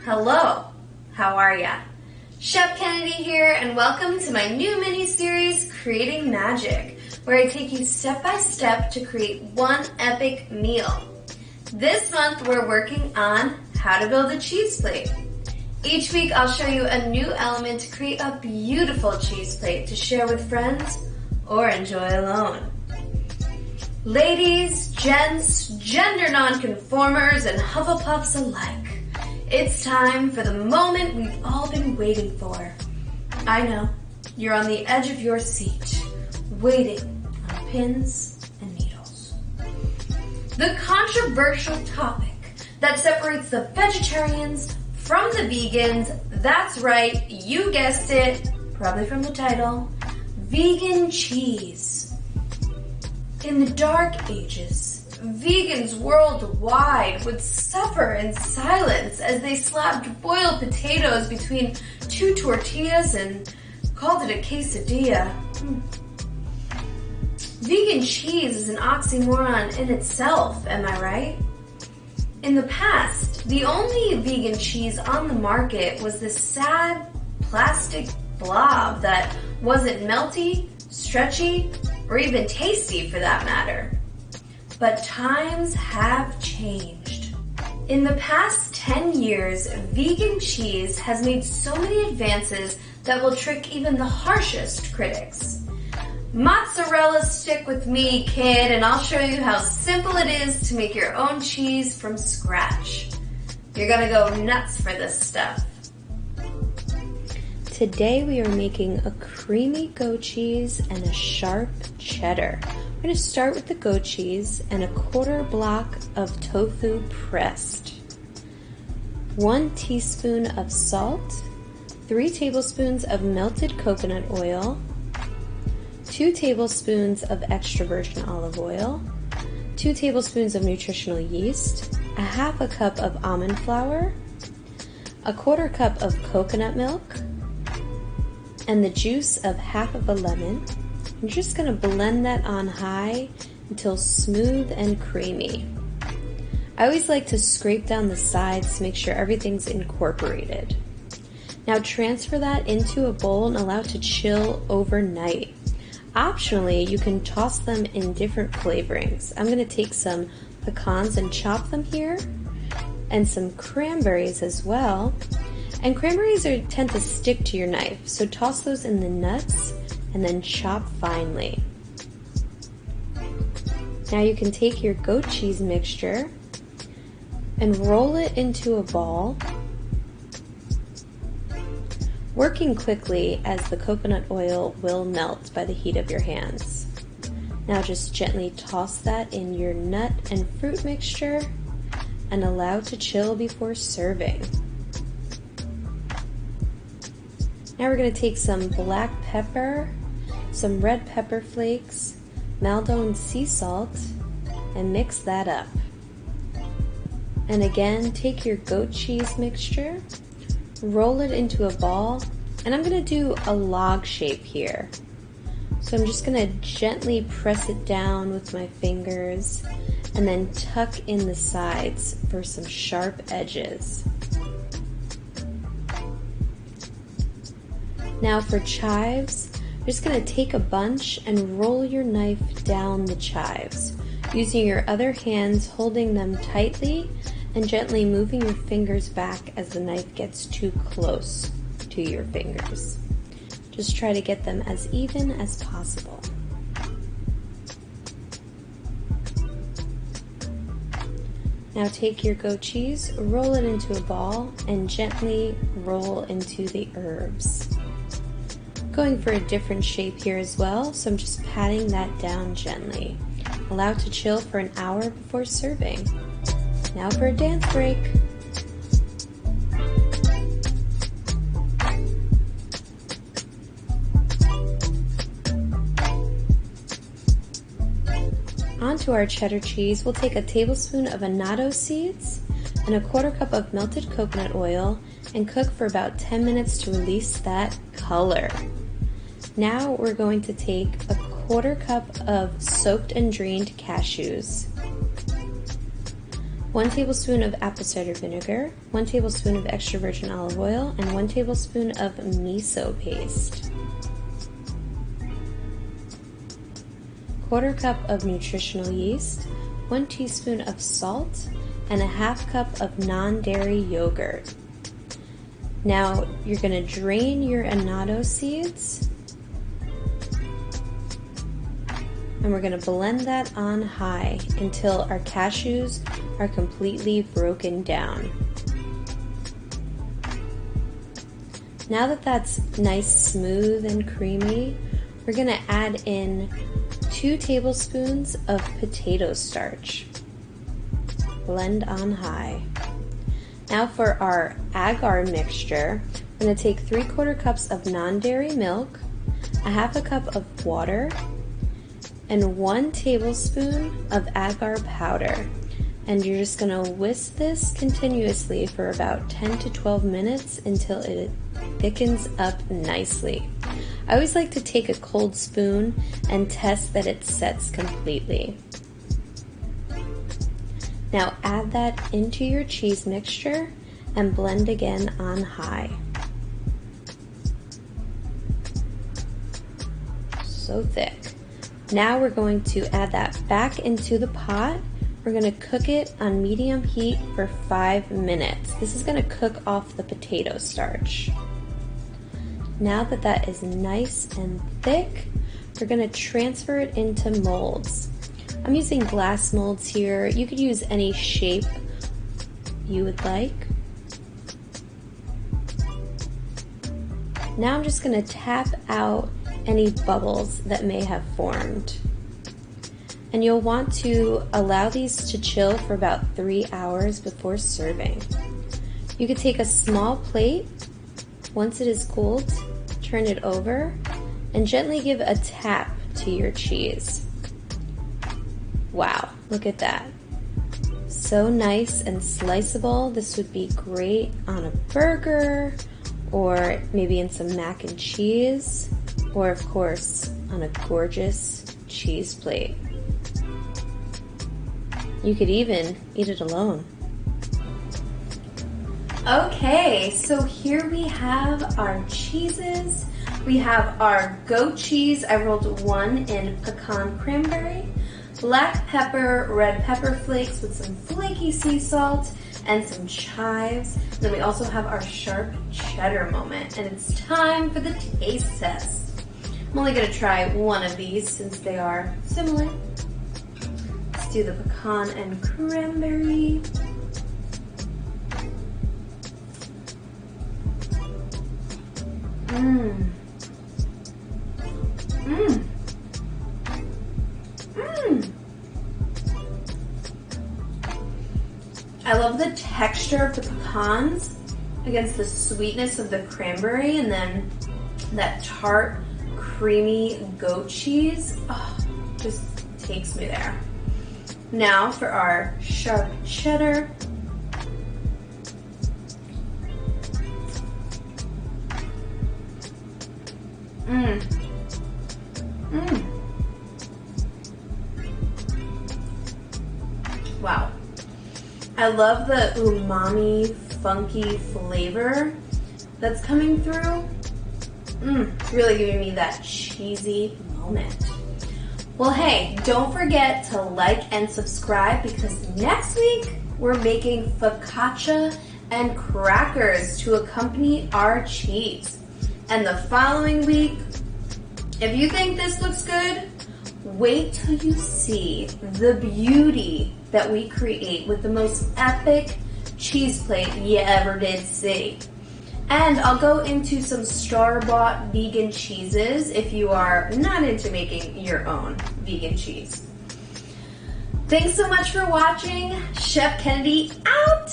Hello, how are ya? Chef Kennedy here, and welcome to my new mini-series, Creating Magic, where I take you step by step to create one epic meal. This month we're working on how to build a cheese plate. Each week I'll show you a new element to create a beautiful cheese plate to share with friends or enjoy alone. Ladies, gents, gender nonconformers, and Hufflepuffs alike, it's time for the moment we've all been waiting for. I know, you're on the edge of your seat, waiting on pins and needles. The controversial topic that separates the vegetarians from the vegans, that's right, you guessed it, probably from the title, vegan cheese. In the Dark Ages, vegans worldwide would suffer in silence as they slapped boiled potatoes between two tortillas and called it a quesadilla. Vegan cheese is an oxymoron in itself, am I right? In the past, the only vegan cheese on the market was this sad plastic blob that wasn't melty, stretchy, or even tasty for that matter. But times have changed. In the past 10 years, vegan cheese has made so many advances that will trick even the harshest critics. Mozzarella stick with me, kid, and I'll show you how simple it is to make your own cheese from scratch. You're gonna go nuts for this stuff. Today we are making a creamy goat cheese and a sharp cheddar. We're going to start with the goat cheese and a quarter block of tofu pressed. 1 teaspoon of salt, 3 tablespoons of melted coconut oil, 2 tablespoons of extra virgin olive oil, 2 tablespoons of nutritional yeast, a half a cup of almond flour, a quarter cup of coconut milk, and the juice of half of a lemon. I'm just going to blend that on high until smooth and creamy. I always like to scrape down the sides to make sure everything's incorporated. Now transfer that into a bowl and allow it to chill overnight. Optionally, you can toss them in different flavorings. I'm going to take some pecans and chop them here, and some cranberries as well. And cranberries tend to stick to your knife, so toss those in the nuts and then chop finely. Now you can take your goat cheese mixture and roll it into a ball, working quickly as the coconut oil will melt by the heat of your hands. Now just gently toss that in your nut and fruit mixture and allow to chill before serving. Now we're going to take some black pepper, some red pepper flakes, Maldon sea salt, and mix that up. And again, take your goat cheese mixture, roll it into a ball, and I'm going to do a log shape here. So I'm just going to gently press it down with my fingers and then tuck in the sides for some sharp edges. Now for chives, you're just going to take a bunch and roll your knife down the chives, using your other hands holding them tightly and gently moving your fingers back as the knife gets too close to your fingers. Just try to get them as even as possible. Now take your goat cheese, roll it into a ball, and gently roll into the herbs. Going for a different shape here as well, so I'm just patting that down gently. Allow it to chill for an hour before serving. Now for a dance break. Onto our cheddar cheese, we'll take a tablespoon of annatto seeds and a quarter cup of melted coconut oil and cook for about 10 minutes to release that color. Now we're going to take a quarter cup of soaked and drained cashews, 1 tablespoon of apple cider vinegar, 1 tablespoon of extra virgin olive oil, and 1 tablespoon of miso paste. 1/4 cup of nutritional yeast, 1 teaspoon of salt, and a 1/2 cup of non-dairy yogurt. Now you're going to drain your annatto seeds, and we're going to blend that on high until our cashews are completely broken down. Now that that's nice, smooth, and creamy, we're going to add in 2 tablespoons of potato starch. Blend on high. Now for our agar mixture, we're going to take 3/4 cups of non-dairy milk, a 1/2 cup of water, and 1 tablespoon of agar powder. And you're just going to whisk this continuously for about 10 to 12 minutes until it thickens up nicely. I always like to take a cold spoon and test that it sets completely. Now add that into your cheese mixture and blend again on high. So thick. Now we're going to add that back into the pot. We're going to cook it on medium heat for 5 minutes. This is going to cook off the potato starch. Now that that is nice and thick, we're going to transfer it into molds. I'm using glass molds here. You could use any shape you would like. Now I'm just going to tap out any bubbles that may have formed. And you'll want to allow these to chill for about 3 hours before serving. You could take a small plate. Once it is cooled, turn it over and gently give a tap to your cheese. Wow, look at that. So nice and sliceable. This would be great on a burger, or maybe in some mac and cheese, or of course on a gorgeous cheese plate. You could even eat it alone. Okay, so here we have our cheeses. We have our goat cheese. I rolled 1 in pecan cranberry, black pepper, red pepper flakes with some flaky sea salt, and some chives. Then we also have our sharp cheddar moment, and it's time for the taste test. I'm only gonna try one of these since they are similar. Let's do the pecan and cranberry. Mmm. Mmm. Mmm. I love the texture of the pecans against the sweetness of the cranberry, and then that tart, creamy goat cheese. Oh, just takes me there. Now for our sharp cheddar. Mmm. Mmm. Wow. I love the umami, funky flavor that's coming through. It's really giving me that cheesy moment. Well, hey, don't forget to like and subscribe, because next week we're making focaccia and crackers to accompany our cheese. And the following week, if you think this looks good, wait till you see the beauty that we create with the most epic cheese plate you ever did see. And I'll go into some store-bought vegan cheeses if you are not into making your own vegan cheese. Thanks so much for watching. Chef Kennedy out!